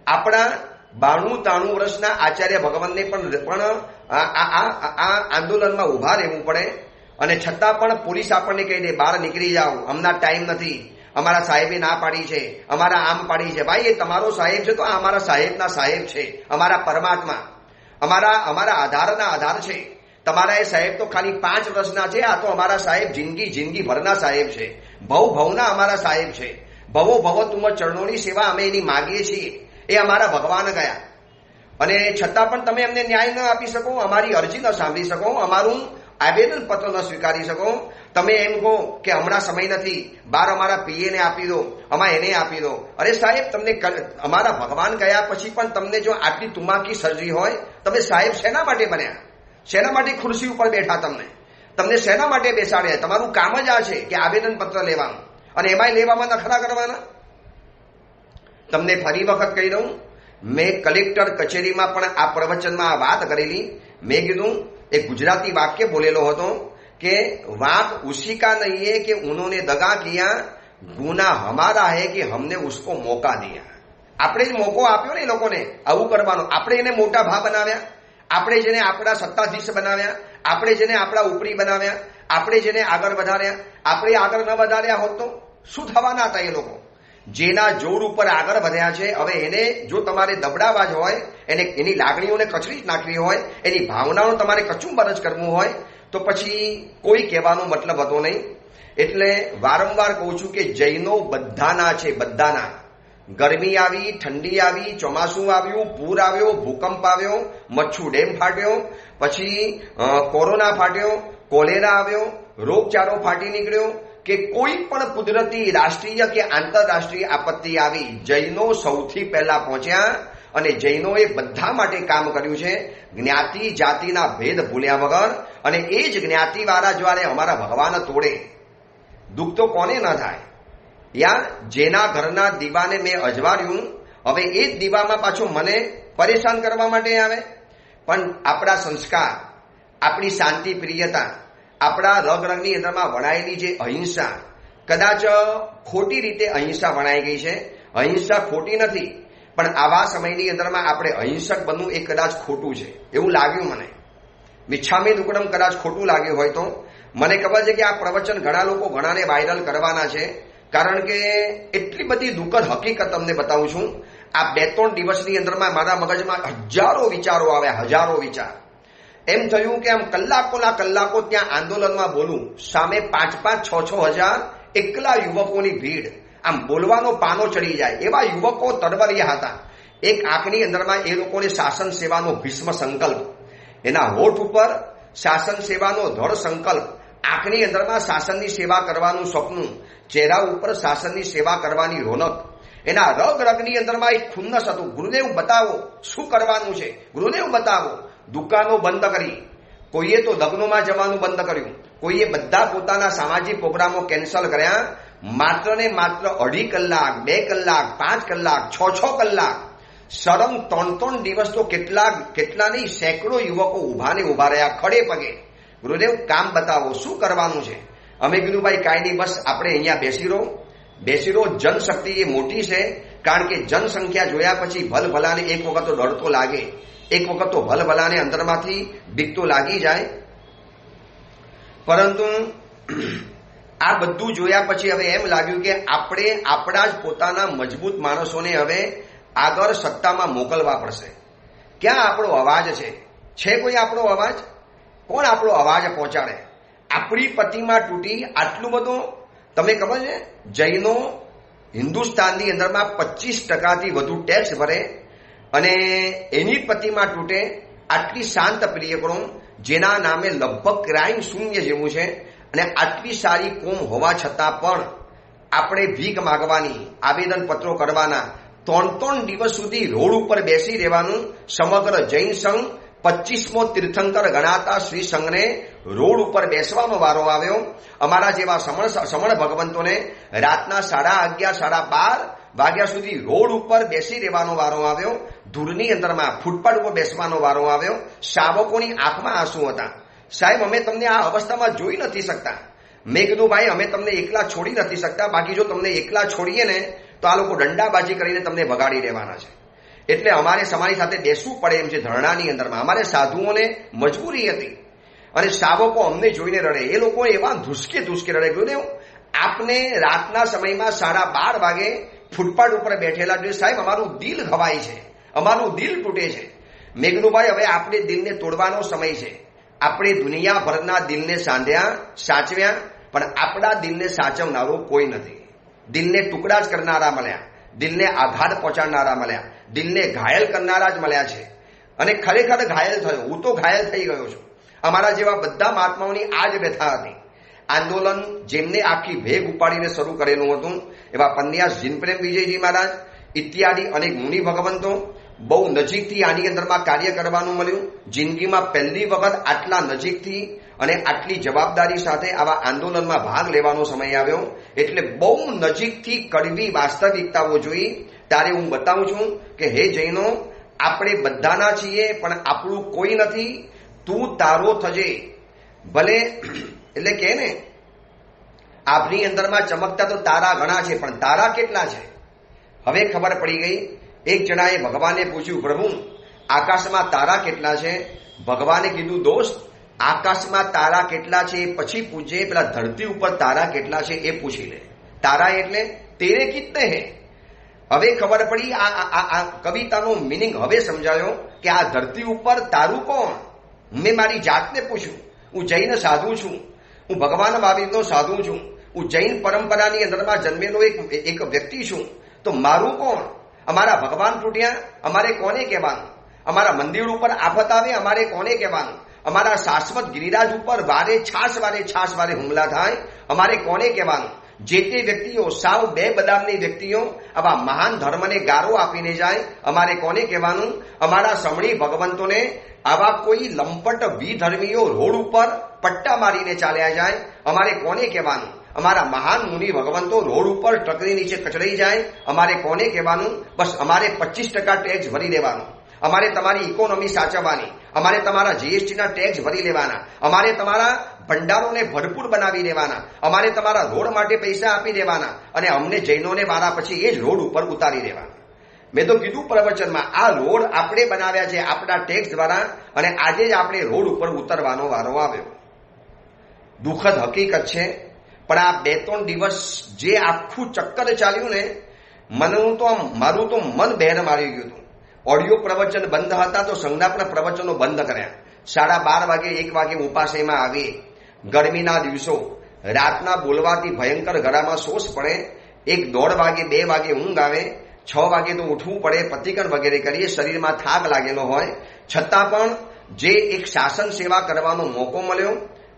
આપણા 92-93 વર્ષના આચાર્ય ભગવાનને પણ આ આંદોલનમાં ઉભા રહેવું પડે. અને છતાં પણ પોલીસ આપણને કહી દે બહાર નીકળી જાઓ, હમણાં ટાઈમ નથી, અમારા સાહેબે ના પાડી છે, અમારા આમ પાડી છે. ભાઈ એ તમારો સાહેબ છે તો આ અમારા સાહેબના સાહેબ છે, અમારા પરમાત્મા, અમારા આધારના આધાર છે. તમારા એ સાહેબ તો ખાલી 5 વર્ષના છે, આ તો અમારા સાહેબ જિંદગી ભરના સાહેબ છે, ભવના અમારા સાહેબ છે. ભવો તુમ ચરણોની સેવા અમે એની માગીએ છીએ. એ અમારા ભગવાન ગયા. અને છતાં પણ તમે અમને ન્યાય ન આપી શકો, અમારી અરજી ન સાંભળી શકો, અમારું આવેદન પત્ર ન સ્વીકારી શકો. તમે એમ કહો કે હમણાં સમય નથી, બાર અમારા પીએને આપી દો, અમારે એને આપી દો. અરે સાહેબ, તમને અમારા ભગવાન ગયા પછી પણ તમને જો આટલી તુમાકી સર્જી હોય, તમે સાહેબ શેના માટે બન્યા? શેના માટે ખુરશી ઉપર બેઠા? તમને શેના માટે બેસાડ્યા? તમારું કામ જ આ છે કે આવેદન પત્ર લેવાનું, અને એમાંય લેવામાં નખરા કરવાના. તમને ફરી વખત કહી દઉં, મેં કલેક્ટર કચેરીમાં પણ આ પ્રવચનમાં આ વાત કરેલી. મેં કીધું એક ગુજરાતી વાક્ય બોલેલો હતો કે વાંક ઉસી કા નહીં है कि उन्होंने दगा किया, गुना हमारा है कि हमने उसको मौका दिया. આપણે જ મોકો આપ્યો ને એ લોકોને આવું કરવાનો. આપણે એને મોટા ભા બનાવ્યા, આપણે જેને આપણા સત્તાધીશ બનાવ્યા, આપણે જેને આપણા ઉપરી બનાવ્યા, આપણે જેને આગળ વધાર્યા. આપણે આગળ ન વધાર્યા હોત તો શું થવાના હતા એ લોકો? જેના જોર ઉપર આગળ વધ્યા છે, હવે એને જો તમારે દબડાવા જ હોય, એને એની લાગણીઓને કચરી જ નાખવી હોય, એની ભાવનાઓનું તમારે કચુંબર જ કરવું હોય, તો પછી કોઈ કહેવાનો મતલબ હતો નહીં. એટલે વારંવાર કહું છું કે જૈનો બધાના છે, બધાના. ગરમી આવી, ઠંડી આવી, ચોમાસું આવ્યું, પૂર આવ્યો, ભૂકંપ આવ્યો, મચ્છુ ડેમ ફાટ્યો, પછી કોરોના ફાટ્યો, કોલેરા આવ્યો, રોગચાળો ફાટી નીકળ્યો, કે કોઈ પણ કુદરતી રાષ્ટ્રીય કે આંતરરાષ્ટ્રીય આપત્તિ આવી, જૈનો સૌથી પહેલા પહોંચ્યા અને જૈનોએ બધા માટે કામ કર્યું છે, જ્ઞાતિ જાતિના ભેદ ભૂલ્યા વગર. અને એ જ જ્ઞાતિવાળા જ્યારે અમારા ભગવાન તોડે, દુઃખ તો કોને ન થાય? યાર, જેના ઘરના દીવાને મેં અજવાળ્યું, હવે એ જ દીવામાં પાછો મને પરેશાન કરવા માટે આવે. પણ આપણા સંસ્કાર, આપણી શાંતિ પ્રિયતા, આપણા રગની અંદરમાં વણાયેલી જે અહિંસા, કદાચ ખોટી રીતે અહિંસા વણાઈ ગઈ છે. અહિંસા ખોટી નથી, પણ આવા સમયની અંદરમાં આપણે અહિંસક બનવું એ કદાચ ખોટું છે એવું લાગ્યું મને. મિચ્છામી દુક્કડમ કદાચ ખોટું લાગ્યું હોય તો. મને ખબર છે કે આ પ્રવચન ઘણા લોકો ઘણાને વાયરલ કરવાના છે, કારણ કે એટલી બધી દુઃખદ હકીકત તમને બતાવું છું. આ 2-3 દિવસની અંદરમાં મારા મગજમાં હજારો વિચારો આવ્યા, હજારો વિચાર. એમ થયું કે આમ કલાકોના કલાકો ત્યાં આંદોલનમાં બોલું, સામે 5-5, 6-6 હજાર એકલા યુવકોની ભીડ, આમ બોલવાનો પાનો ચડી જાય એવા યુવકો તરવરિયા હતા. એક આંખની અંદરમાં એ લોકોને શાસન સેવાનો ભીષ્મ સંકલ્પ, એના હોઠ ઉપર શાસન સેવાનો દ્રઢ સંકલ્પ, આંખની અંદરમાં શાસનની સેવા કરવાનું સપનું, ચહેરા ઉપર શાસનની સેવા કરવાની રોનક, એના રગની અંદરમાં એક ખુન્નસ હતું. ગુરુદેવ બતાવો શું કરવાનું છે, ગુરુદેવ બતાવો. દુકાનો બંધ કરી, કોઈએ તો લગ્નોમાં જવાનું બંધ કર્યું, કોઈએ બધા પોતાના સામાજિક પ્રોગ્રામો કેન્સલ કર્યા. માત્ર ને માત્ર 2.5 કલાક, 2 કલાક, 5 કલાક, 6 કલાક, સરમ 3 દિવસ તો કેટલા નહીં, સેંકડો યુવકો ઉભા ને ઉભા રહ્યા ખડે પગે. ગુરુદેવ કામ બતાવો, શું કરવાનું છે? અમે કીધું ભાઈ કાંઈ નહીં, બસ આપણે અહીંયા બેસી રહો. જનશક્તિ એ મોટી છે, કારણ કે જનસંખ્યા જોયા પછી ભલભલાને એક વખત તો ડર તો લાગે, એક વખત તો ભલભલાને અંદરમાંથી બીક તો લાગી જાય. પરંતુ આ બધું જોયા પછી હવે એમ લાગ્યું કે આપણે આપણા જ પોતાના મજબૂત માણસોને હવે આગળ સત્તામાં મોકલવા પડશે. ક્યાં આપણો અવાજ છે કોઈ આપણો અવાજ? કોણ આપણો અવાજ પહોંચાડે? આપણી પ્રતિમા તૂટી, આટલું બધું તમને ખબર છે? જૈનો હિન્દુસ્તાનની અંદરમાં 25% વધુ ટેક્સ ભરે અને એની પ્રતિમા તૂટે. આટલી શાંત પ્રિય કોમ, જેના નામે લગભગ ક્રાઇમ શૂન્ય જેવું છે, અને આટલી સારી કોમ હોવા છતાં પણ આપણે ભીખ માગવાની, આવેદનપત્રો કરવાના, 3 દિવસ સુધી રોડ ઉપર બેસી રહેવાનું. સમગ્ર જૈન સંઘ 25મો તીર્થંકર ગણાતા શ્રી સંઘને રોડ ઉપર બેસવાનો વારો આવ્યો. અમારા જેવા સમણ ભગવંતોને રાતના 11:30, 12:30 વાગ્યા સુધી રોડ ઉપર બેસી રહેવાનો વારો આવ્યો. ધૂળની અંદરમાં ફૂટપાથ ઉપર બેસવાનો વારો આવ્યો. શાવકોની આંખમાં આંસુ હતા. સાહેબ, અમે તમને આ અવસ્થામાં જોઈ નથી શકતા. મેં કીધું ભાઈ, અમે તમને એકલા છોડી નથી શકતા, બાકી જો તમને એકલા છોડીએ ને તો આ લોકો દંડાબાજી કરીને તમને ભગાડી દેવાના છે. એટલે અમારે તમારી સાથે બેસવું પડે એમ છે ધરણાની અંદરમાં. અમારે સાધુઓને મજબૂરી હતી અને શાવકો અમને જોઈને રડે. એ લોકો એવા ધુસકે રડે. ગુરુદેવ, આપને રાતના સમયમાં 12:30 વાગે ફૂટપાથ ઉપર બેઠેલા જોઈએ. સાહેબ, અમારું દિલ ઘવાય છે, અમારું દિલ તૂટે છે. મેં કીધું ભાઈ, હવે આપણે દિલને તોડવાનો સમય છે. આપણે દુનિયાભરના દિલને સાચવ્યા, પણ આપણા દિલને સાચવનારો કોઈ નથી. દિલને ટુકડા જ કરનારા મળ્યા, દિલને આઘાત પહોંચાડનારા મળ્યા, દિલને ઘાયલ કરનારા જ મળ્યા છે. અને ખરેખર ઘાયલ થયો, હું તો ઘાયલ થઈ ગયો છું. અમારા જેવા બધા મહાત્માઓની આ જ વ્યથા હતી. આંદોલન જેમને આખી ભેગ ઉપાડીને શરૂ કરેલું હતું, એવા પન્યાસ જીનપ્રેમ વિજયજી મહારાજ ઇત્યાદિ અનેક મુનિ ભગવંતો, બહુ નજીકથી આની અંદરમાં કાર્ય કરવાનું મળ્યું. જિંદગીમાં પહેલી વખત આટલા નજીકથી અને આટલી જવાબદારી સાથે આવા આંદોલનમાં ભાગ લેવાનો સમય આવ્યો. એટલે બહુ નજીકથી કડવી વાસ્તવિકતાઓ જોઈ. ત્યારે હું બતાવું છું કે હે જૈનો, આપણે બધાના છીએ, પણ આપણું કોઈ નથી. તું તારો થજે. ભલે એટલે કે ને આપની અંદરમાં ચમકતા તો તારા ઘણા છે, પણ તારા કેટલા છે? હવે ખબર પડી ગઈ. એક જણાએ ભગવાનને પૂછ્યું, પ્રભુ આકાશમાં તારા કેટલા છે? ભગવાને કીધું, દોસ્ત આકાશમાં તારા કેટલા છે એ પછી પૂછે, પેલા ધરતી ઉપર તારા કેટલા છે એ પૂછી લે. તારા એટલે તેરે કિતને હે. હવે ખબર પડી. આ કવિતાનો મિનિંગ હવે સમજાયો કે આ ધરતી ઉપર તારું કોણ? મેં મારી જાતને પૂછ્યું. હું જૈન સાધુ છું, હું ભગવાન મહાવીરનો સાધુ છું, હું જૈન પરંપરાની અંદરમાં જન્મેલો એક વ્યક્તિ છું. તો મારું કોણ? અમારા ભગવાન તૂટ્યા, અમારે કોને કહેવાનું? અમારા મંદિર ઉપર આફત આવે, અમારે કોને કહેવાનું? અમારા શાશ્વત ગિરિરાજ ઉપર વારે છાસ વારે હુમલા થાય, અમારે કોને કહેવાનું? જે તે વ્યક્તિઓ સાવ બે બદામની વ્યક્તિઓ આવા મહાન ધર્મને ગારો આપીને જાય, અમારે કોને કહેવાનું? અમારા સમણી ભગવંતોને આવા કોઈ લંપટ વિધર્મીઓ રોડ ઉપર પટ્ટા મારીને ચાલ્યા જાય, અમારે કોને કહેવાનું? અમારા મહાન મુનિ ભગવંતો રોડ ઉપર ટ્રકની નીચે કચડાઈ જાય, અમારે કોને કહેવાનું? બસ અમારે 25% ટેક્સ ભરી દેવાનું, અમારે તમારી ઇકોનોમી સાચવવાની, અમારે તમારા જીએસટીના ટેક્સ ભરી લેવાના, અમારે તમારા ભંડારોને ભરપૂર બનાવી દેવાના, અમારે તમારા રોડ માટે પૈસા આપી દેવાના, અને અમને જૈનોને વારા પછી એ જ રોડ ઉપર ઉતારી દેવાના. મેં તો કીધું પ્રવચનમાં, આ રોડ આપણે બનાવ્યા છે આપણા ટેક્સ દ્વારા, અને આજે જ આપણે રોડ ઉપર ઉતરવાનો વારો આવ્યો. દુઃખદ હકીકત છે. પણ આ 2-3 દિવસ જે આખું ચક્કર ચાલ્યું ને, મારું તો મન બહેર મારી ગયું હતું. ઓડિયો પ્રવચન બંધ હતા તો સંજ્ઞાપના પ્રવચનો બંધ કર્યા. 12:30 વાગે 1 વાગે ઉપાસેમાં આવી. ગરમીના દિવસો, રાતના બોલવાથી ભયંકર ગળામાં શોષ પડે. 1-1:30 વાગે 2 વાગે ઊંઘ આવે. 6 વાગે તો ઉઠવું પડે, પ્રતિકરણ વગેરે કરીએ. શરીરમાં થાક લાગેલો હોય છતાં પણ જે એક શાસન સેવા કરવાનો મોકો મળ્યો,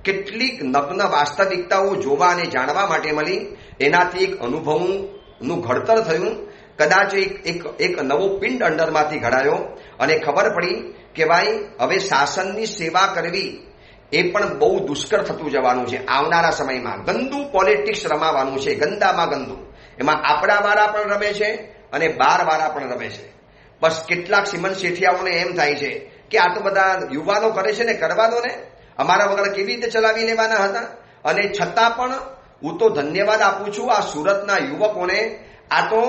કેટલીક નગ્ન વાસ્તવિકતાઓ જોવા અને જાણવા માટે મળી, એનાથી એક અનુભવનું ઘડતર થયું. કદાચ એક નવો પિંડ અંદરમાંથી ઘડાયો અને ખબર પડી કે ભાઈ હવે શાસનની સેવા કરવી એ પણ બહુ દુષ્કર થતું જવાનું છે. આવનારા સમયમાં ગંદુ પોલિટિક્સ રમાવાનું છે, ગંદામાં ગંદુ. એમાં આપણા વાળા પણ રમે છે અને બાર વાળા પણ રમે છે. બસ કેટલાક સિમન શેઠિયાઓને એમ થાય છે કે આ તો બધા યુવાનો કરે છે ને, કરવા દો ને, અમારા વગર કેવી રીતે ચલાવી લેવાના હતા. અને છતાં પણ હું તો ધન્યવાદ આપું છું આ સુરતના યુવકોને. આ તો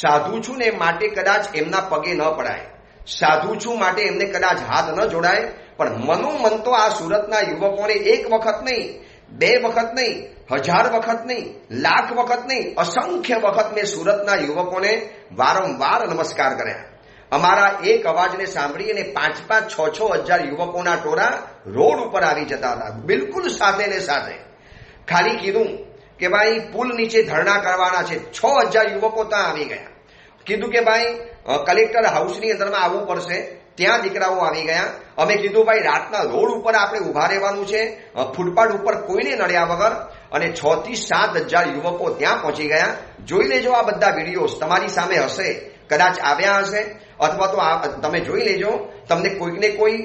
સાધુ છું ને માટે કદાચ એમના પગે ન પડાય, સાધુ છું માટે એમને કદાચ હાથ ન જોડાય, પણ મનોમન તો આ સુરતના યુવકોને 1 વખત નહીં, 2 વખત નહીં, 1000 વખત નહીં, લાખ વખત નહીં, અસંખ્ય વખત મેં સુરતના યુવકોને વારંવાર નમસ્કાર કર્યા. અમારા એક અવાજને સાંભળી અને 5-5, 6-6 હજાર યુવકોના ટોળા રોડ ઉપર આવી જતા હતા, બિલકુલ સાથે ને સાથે. ખાલી કીધું કે ભાઈ પુલ નીચે ધરણા કરવાના છે, 6000 યુવકો ત્યાં આવી ગયા. કીધું કે ભાઈ કલેક્ટર હાઉસની અંદરમાં આવવું પડશે, ત્યાં દીકરાઓ આવી ગયા. અમે કીધું ભાઈ રાતના રોડ ઉપર આપણે ઉભા રહેવાનું છે, ફૂટપાથ ઉપર કોઈને નડ્યા વગર. અને 6 થી 7 હજાર યુવકો ત્યાં પહોંચી ગયા. જોઈ લેજો, આ બધા વિડીયો તમારી સામે હશે, કદાચ આવ્યા હશે, અથવા તો તમે જોઈ લેજો, તમને કોઈકને કોઈ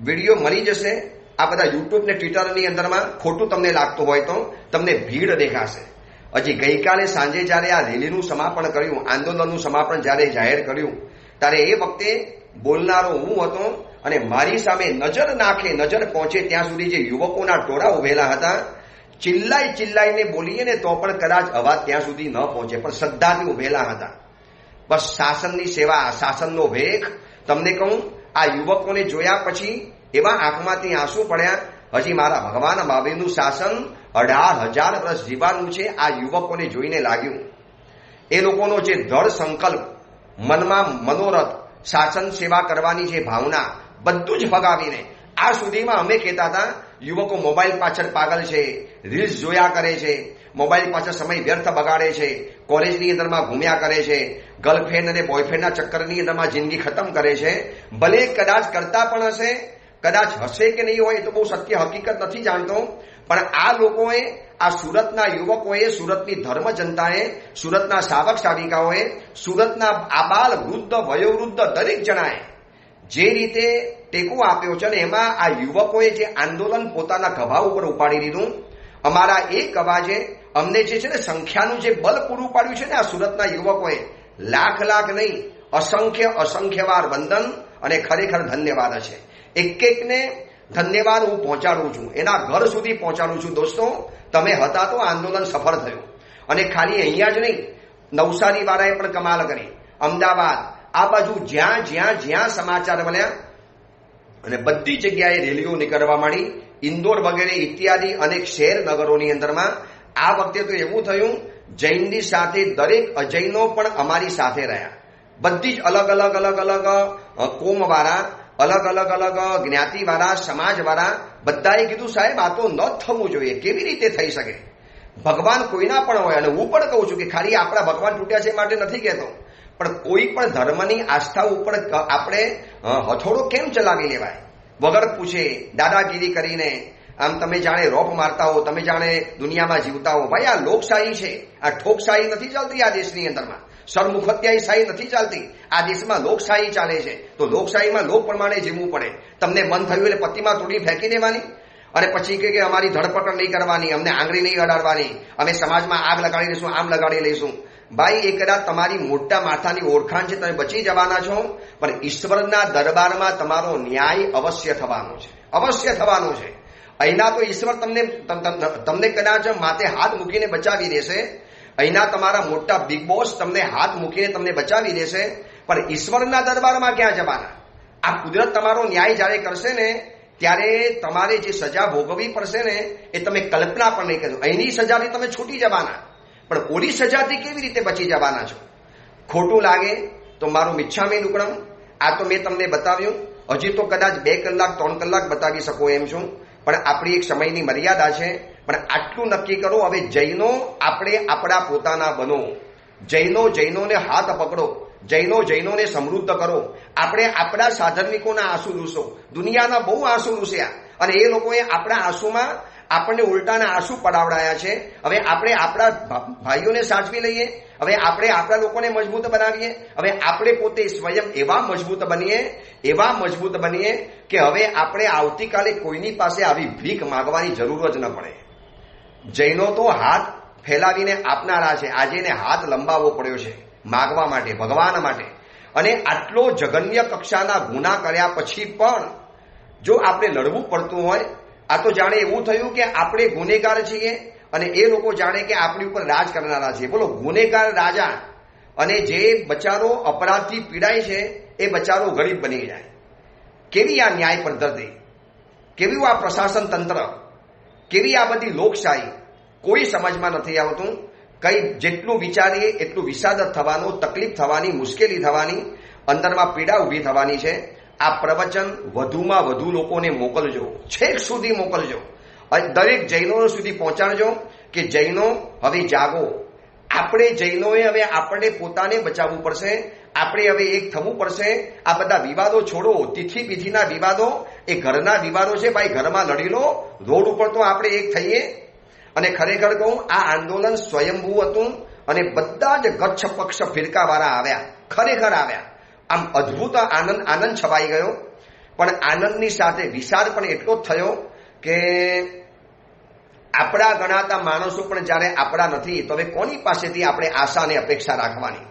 વિડીયો મળી જશે. આ બધા યુટ્યુબ ને ટ્વિટરની અંદરમાં ખોટું તમને લાગતું હોય તો તમને ભીડ દેખાશે. હજી ગઈકાલે સાંજે જ્યારે આ રેલીનું સમાપન કર્યું, આંદોલનનું સમાપન જ્યારે જાહેર કર્યું, ત્યારે એ વખતે બોલનારો હું હતો. અને મારી સામે નજર પહોંચે ત્યાં સુધી જે યુવકોના ટોળા ઉભેલા હતા, ચિલ્લાઈને બોલીએ ને તો પણ કદાચ અવાજ ત્યાં સુધી ન પહોંચે, પણ શ્રદ્ધાથી ઉભેલા હતા. બસ શાસનની સેવા, શાસનનો ભેખ. તમને કહું, આ યુવકોને જોયા પછી એવા આંખમાંથી આંસુ પડ્યા. હજી મારા ભગવાન મહાવીરનું શાસન 18,000 વર્ષ જીવવાનું છે, આ યુવકોને જોઈને લાગ્યું. એ લોકોનો જે દ્રઢ સંકલ્પ, મનમાં મનોરથ, શાસન સેવા કરવાની જે ભાવના, બધું જ ભગાવીને આ સુધીમાં અમે કહેતા હતા યુવકો મોબાઈલ પાછળ પાગલ છે, રીલ્સ જોયા કરે છે, મોબાઈલ પાછળ સમય વ્યર્થ બગાડે છે, કોલેજની અંદરમાં ઘૂમ્યા કરે છે, ગર્લફ્રેન્ડ અને બોયફ્રેન્ડના ચક્કરની અંદરમાં જિંદગી ખતમ કરે છે. ભલે કદાચ કરતા પણ હશે, કદાચ હશે કે નહીં હોય તો બહુ સત્ય હકીકત નથી જાણતો, પણ આ લોકોએ, આ સુરતના યુવકોએ, સુરતની ધર્મ જનતાએ, સુરતના સાવક સાવિકાઓએ, સુરતના આબાલ વૃદ્ધ વયોવૃદ્ધ દરેક જણાએ જે રીતે ટેકો આપ્યો છે ને, એમાં આ યુવકોએ જે આંદોલન પોતાના ખભા ઉપર ઉપાડી દીધું. અમારા એક અવાજે અમને જે છે ને સંખ્યાનું જે બળ પૂરું પાડ્યું છે ને આ સુરતના યુવકોએ, લાખ નહીં, અસંખ્ય વાર વંદન અને ખરેખર ધન્યવાદ છે. એક એકને ધન્યવાદ હું પહોંચાડું છું, એના ઘર સુધી પહોંચાડું છું. દોસ્તો, તમે હતા તો આંદોલન સફળ થયું. અને ખાલી અહીંયા જ નહીં, નવસારી વાળાએ પણ કમાલ કરી, અમદાવાદ, આ બાજુ જ્યાં જ્યાં જ્યાં સમાચાર મળ્યા અને બધી જગ્યાએ રેલીઓ નીકળવા માંડી, ઇન્દોર વગેરે ઇત્યાદિ અનેક શહેર નગરોની અંદરમાં. આ વખતે તો એવું થયું, જૈનની સાથે દરેક અજૈનો પણ અમારી સાથે રહ્યા. બધી જ અલગ અલગ અલગ અલગ કોમવાળા, અલગ અલગ અલગ જ્ઞાતિવાળા, સમાજવાળા બધાએ કીધું સાહેબ આ તો ન થવું જોઈએ, કેવી રીતે થઈ શકે? ભગવાન કોઈના પણ હોય, અને હું પણ કહું છું કે ખાલી આપણા ભગવાન તૂટ્યા છે માટે નથી કહેતો, પણ કોઈ પણ ધર્મની આસ્થા ઉપર આપણે હથોડો કેમ ચલાવી લેવાય? વગર પૂછે દાદાગીરી કરીને આમ તમે જાણે રોપ મારતા હો, તમે જાણે દુનિયામાં જીવતા હો. ભાઈ, આ લોકશાહી છે, આ ઠોકશાહી નથી ચાલતી આ દેશની અંદરમાં. સરમુખત્યાયી નથી ચાલતી આ દેશમાં, લોકશાહી ચાલે છે. તો લોકશાહીમાં લોક પ્રમાણે જીવવું પડે. તમને મન થયું એટલે પત્તીમાં તોડી ફેંકી દેવાની અને પછી કે અમારી ધરપકડ નહીં કરવાની, અમને આંગળી નહીં અડાડવાની, અમે સમાજમાં આગ લગાડી લઈશું, આમ લગાડી લઈશું. ભાઈ, એ કદાચ તમારી મોટા માથાની ઓળખાણ છે, તમે બચી જવાના છો, પણ ઈશ્વરના દરબારમાં તમારો ન્યાય અવશ્ય થવાનો છે, અવશ્ય થવાનો છે. અહીંના તો ઈશ્વર તમને કદાચ માથે હાથ મૂકીને બચાવી દેશે, અહીંના તમારા મોટા બિગ બોસ તમને હાથ મૂકીને તમને બચાવી દેશે, પણ ઈશ્વરના દરબારમાં ક્યાં જવાના? આ કુદરત તમારો ન્યાય જ્યારે કરશે ને ત્યારે તમારે જે સજા ભોગવવી પડશે ને એ તમે કલ્પના પણ નહીં કરશો. અહીંની સજાથી તમે છૂટી જવાના, પણ ઓલી સજાથી કેવી રીતે બચી જવાના છો? ખોટું લાગે તો મારું મિચ્છામી દુક્કડમ. આ તો મેં તમને બતાવ્યું, હજી તો કદાચ 2 કલાક 3 કલાક બતાવી શકો એમ છું, પણ આપણી એક સમયની મર્યાદા છે. પણ આટલું નક્કી કરો, હવે જૈનો આપણે આપણા પોતાના બનો. જૈનોને હાથ પકડો, જૈનોને સમૃદ્ધ કરો. આપણે આપણા સાધર્મિકોના આંસુ લૂસો. દુનિયાના બહુ આંસુ લૂસ્યા અને એ લોકોએ આપણા આંસુમાં આપણને ઉલટાના આંસુ પડાવડાયા છે. હવે આપણે આપણા ભાઈઓને સાચવી લઈએ, હવે આપણે આપણા લોકોને મજબૂત બનાવીએ, હવે આપણે પોતે સ્વયં એવા મજબૂત બનીએ કે હવે આપણે આવતીકાલે કોઈની પાસે આવી ભીખ માંગવાની જરૂર જ ન પડે. જૈનો તો હાથ ફેલાવીને આપનારા છે, આજે એને હાથ લંબાવવો પડ્યો છે માગવા માટે, ભગવાન માટે. અને આટલો જઘન્ય કક્ષાના ગુના કર્યા પછી પણ જો આપણે લડવું પડતું હોય, આ તો જાણે એવું થયું કે આપણે ગુનેગાર છીએ અને એ લોકો જાણે કે આપણી ઉપર રાજ કરનારા છે. બોલો, ગુનેગાર રાજા અને જે બચારો અપરાધથી પીડાય છે એ બચારો ગરીબ બની જાય. કેવી આ ન્યાય પદ્ધતિ, કેવું આ પ્રશાસન તંત્ર, કેવી આ બધી લોકશાહી, કોઈ સમજમાં નથી આવતું. કઈ જેટલું વિચારીએ એટલું વિષાદ થવાનો, તકલીફ થવાની, મુશ્કેલી થવાની, અંદરમાં પીડા ઊભી થવાની છે. આ પ્રવચન વધુમાં વધુ લોકોને મોકલજો, છેક સુધી મોકલજો, દરેક જૈનો સુધી પહોંચાડજો કે જૈનો હવે જાગો. આપણે જૈનોએ હવે આપણને પોતાને બચાવવું પડશે, આપણે હવે એક થવું પડશે. આ બધા વિવાદો છોડો, તિથિ વિવાદો એ ઘરના વિવાદો છે. ભાઈ, ઘરમાં લડી લો, રોડ ઉપર તો આપણે એક થઈએ. અને ખરેખર કહું, આ આંદોલન સ્વયંભૂ હતું અને બધા જ ગચ્છ પક્ષ ફિરકાવાળા આવ્યા, ખરેખર આવ્યા. આમ અદ્ભુત આનંદ છવાઈ ગયો. પણ આનંદની સાથે વિષાદ પણ એટલો જ થયો કે આપણા ગણાતા માણસો પણ જ્યારે આપણા નથી તો હવે કોની પાસેથી આપણે આશા અને અપેક્ષા રાખવાની,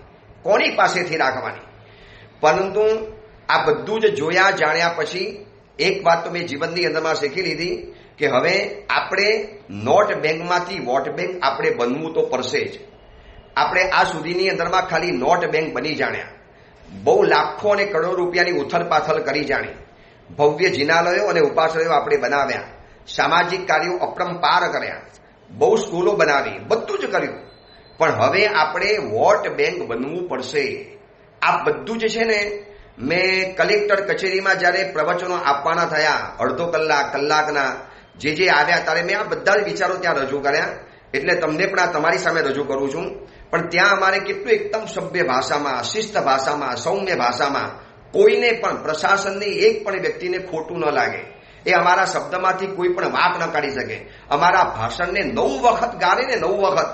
કોની પાસેથી રાખવાની? પરંતુ આ બધું જ જોયા જાણ્યા પછી એક વાત તો મેં જીવનની અંદરમાં શીખી લીધી કે હવે આપણે નોટ બેંકમાંથી વોટ બેંક આપણે બનવું તો પડશે જ. આપણે આ સુધીની અંદરમાં ખાલી નોટ બેંક બની જાણ્યા, બહુ લાખો અને કરોડો રૂપિયાની ઉથલપાથલ કરી જાણી, ભવ્ય જિનાલયો અને ઉપાશ્રયો આપણે બનાવ્યા, સામાજિક કાર્યો અપરંપાર કર્યા, બહુ સ્કૂલો બનાવી, બધું જ કર્યું. પણ હવે આપણે વોટ બેંક બનવું પડશે. આ બધું જ છે ને, મેં કલેક્ટર કચેરીમાં જ્યારે પ્રવચનો આપવાના થયા, અડધો કલાકના જે આવ્યા ત્યારે મેં આ બધા જ વિચારો ત્યાં રજૂ કર્યા. એટલે તમને પણ આ તમારી સામે રજૂ કરું છું. પણ ત્યાં અમારે કેટલું એકદમ સભ્ય ભાષામાં, શિસ્ત ભાષામાં, સૌમ્ય ભાષામાં, કોઈને પણ પ્રશાસનની એક પણ વ્યક્તિને ખોટું ન લાગે, એ અમારા શબ્દમાંથી કોઈ પણ વાંક ન કાઢી શકે. અમારા ભાષણને 9 વખત ગારે ને 9 વખત,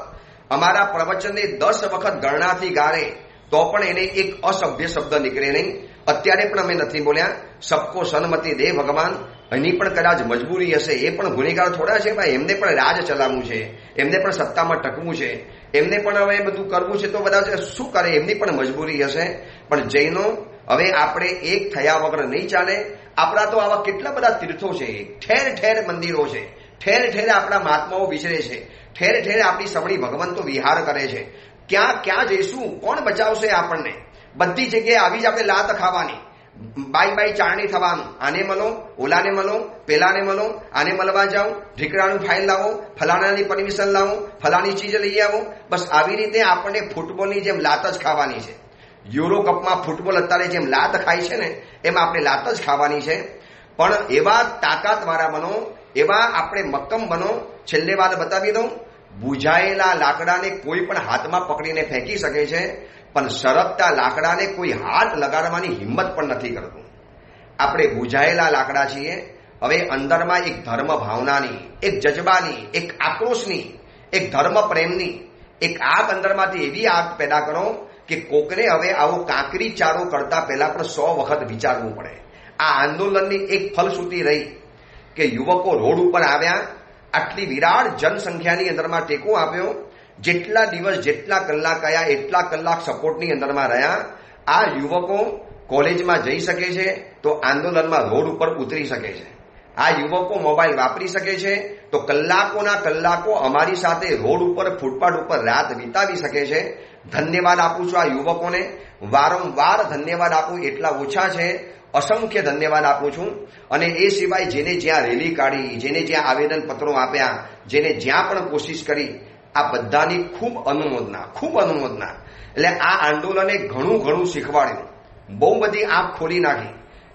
અમારા પ્રવચનને 10 વખત ગણનાથી ગારે તો પણ એને એક અસભ્ય શબ્દ નીકળે નહીં. અત્યારે પણ અમે નથી બોલ્યા. સબકો સન્મતિ દે ભગવાન. એની પણ કદાચ મજબૂરી હશે, એ પણ ગુનેગાર થોડા છે ભાઈ, એમને પણ રાજ ચલાવવું છે, એમને પણ સત્તામાં ટકવું છે, એમને પણ હવે બધું કરવું છે, તો બધા શું કરે, એમની પણ મજબૂરી હશે. પણ જૈનો, હવે આપણે એક થયા વગર નહીં ચાલે. આપણા તો આવા કેટલા બધા તીર્થો છે, ઠેર ઠેર મંદિરો છે, ઠેર ઠેર આપણા મહાત્માઓ વિચરે છે, ઠેર ઠેર આપણી સવળી ભગવંતો વિહાર કરે છે. ક્યાં જઈશું? કોણ બચાવશે આપણને? બધી જગ્યાએ આવી જ આપણે લાત ખાવાની, બાઈ ચારણી થવાનું. આને મળો, ઓલાને મળો, પેલાને મળો, આને મળવા જાઓ, ઢીકરાનું ફાઇલ લાવો, ફલાણાની પરમિશન લાવો, ફલાણી ચીજ લઈ આવો. બસ આવી રીતે આપણને ફૂટબોલની જેમ લાત જ ખાવાની છે. યુરો કપમાં ફૂટબોલ અત્યારે જેમ લાત ખાય છે ને, એમ આપણે લાત જ ખાવાની છે. પણ એવા તાકાતવાળા બનો, એવા આપણે મક્કમ બનો. છેલ્લે વાત બતાવી દઉં, બુઝાયેલા લાકડાને કોઈ પણ હાથમાં પકડીને ફેંકી શકે છે, પણ સળગતા લાકડાને કોઈ હાથ લગાડવાની હિંમત પણ નથી કરતું. આપણે બુઝાયેલા લાકડા છીએ. હવે અંદરમાં એક ધર્મ ભાવનાની, એક જજબાની, એક આક્રોશની, એક ધર્મ પ્રેમની એક આગ અંદરમાંથી એવી આગ પેદા કરો કે કોકને હવે આવો કાંકરી ચારો કરતા પહેલા પણ 100 વખત વિચારવું પડે. આ આંદોલનની એક ફલશ્રુતિ રહી કે યુવકો રોડ ઉપર આવ્યા, આટલી વિરાળ જનસંખ્યાની અંદરમાં ટેકો આપ્યો. જેટલા દિવસ, જેટલા કલાક આવ્યા એટલા કલાક સપોર્ટની અંદરમાં રહ્યા. આ યુવકો કોલેજમાં જઈ શકે છે તો આંદોલનમાં રોડ ઉપર ઉતરી શકે છે. આ યુવકો મોબાઈલ વાપરી શકે છે તો કલાકોના કલાકો અમારી સાથે રોડ ઉપર, ફૂટપાથ ઉપર રાત વિતાવી શકે છે. ધન્યવાદ આપું છું આ યુવકોને, વારંવાર ધન્યવાદ આપું એટલા ઓછા છે. અસંખ્ય ધન્યવાદ આપું છું. અને એ સિવાય જેને જ્યાં રેલી કાઢી, જેને જ્યાં આવેદનપત્રો આપ્યા, જેને જ્યાં પણ કોશિશ કરી, આ બધાની ખૂબ અનુમોદના. એટલે આ આંદોલને ઘણું શીખવાડ્યું, બહુ બધી આંખ ખોલી નાખી.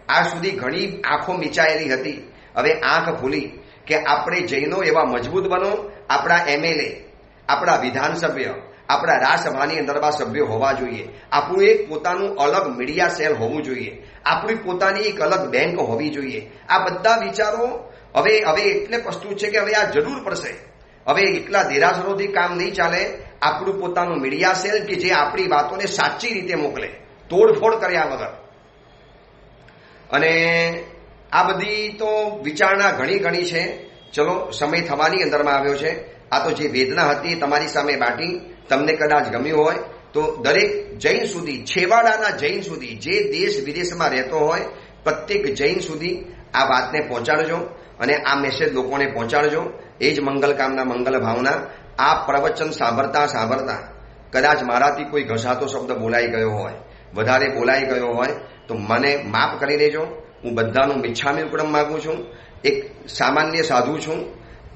આ સુધી ઘણી આંખો મીચાયેલી હતી, હવે આંખ ખોલી કે આપણે જૈનો એવા મજબૂત બનો. આપણા એમએલએ, આપણા વિધાનસભ્ય, આપણા રાજ્યસભાની અંદરમાં સભ્યો હોવા જોઈએ. આપણું એક પોતાનું અલગ મીડિયા સેલ હોવું જોઈએ. આપણી પોતાની એક અલગ બેંક હોવી જોઈએ. આ બધા વિચારો હવે એટલે પ્રસ્તુત છે કે હવે આ જરૂર પડશે. હવે એકલા દેરાસરોથી કામ નહીં ચાલે. આપણું પોતાનું મીડિયા સેલ કે જે આપણી વાતોને સાચી રીતે મોકલે, તોડફોડ કર્યા વગર. અને આ બધી તો વિચારણા ઘણી છે. ચલો, સમય થવાની અંદરમાં આવ્યો છે. આ તો જે વેદના હતી તમારી સામે બાટી. તમને કદાચ ગમ્યું હોય તો દરેક જૈન સુધી, છેવાડાના જૈન સુધી, જે દેશ વિદેશમાં રહેતો હોય, પ્રત્યેક જૈન સુધી આ વાતને પહોંચાડજો અને આ મેસેજ લોકોને પહોંચાડજો. એ જ મંગલકામના, મંગલ ભાવના. આ પ્રવચન સાંભળતા કદાચ મારાથી કોઈ ઘસાતો શબ્દ બોલાઈ ગયો હોય, વધારે બોલાઈ ગયો હોય તો મને માફ કરી દેજો. હું બધાનું મિચ્છામી દુક્કડમ માગું છું. એક સામાન્ય સાધુ છું.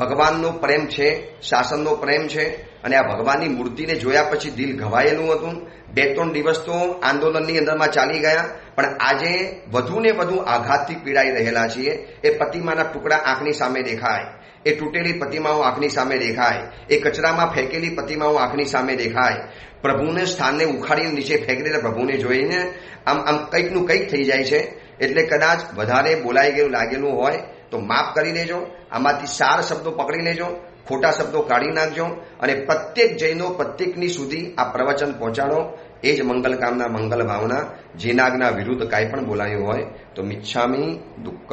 ભગવાનનો પ્રેમ છે, શાસનનો પ્રેમ છે. અને આ ભગવાનની મૂર્તિને જોયા પછી દિલ ઘવાયેલું હતું. 2-3 દિવસ તો આંદોલનની અંદરમાં ચાલી ગયા, પણ આજે વધુ ને વધુ આઘાતથી પીડાઈ રહેલા છીએ. એ પ્રતિમાના ટુકડા આંખની સામે દેખાય, એ તૂટેલી પ્રતિમાઓ આંખની સામે દેખાય, એ કચરામાં ફેંકેલી પ્રતિમાઓ આંખની સામે દેખાય. પ્રભુને સ્થાનને ઉખાડીને નીચે ફેંકેલા પ્રભુને જોઈને આમ કંઈકનું કંઈક થઈ જાય છે. એટલે કદાચ વધારે બોલાઈ ગયેલું લાગેલું હોય તો માફ કરી દેજો. આમાંથી સાર શબ્દો પકડી લેજો, ખોટા શબ્દો કાઢી નાખજો અને પ્રત્યેક જૈનો પ્રત્યેકની સુધી આ પ્રવચન પહોંચાડો. એ જ મંગલકામના, મંગલ ભાવના. જેનાગના વિરુદ્ધ કાંઈ પણ બોલાયું હોય તો મિચ્છામી દુક્કડમ.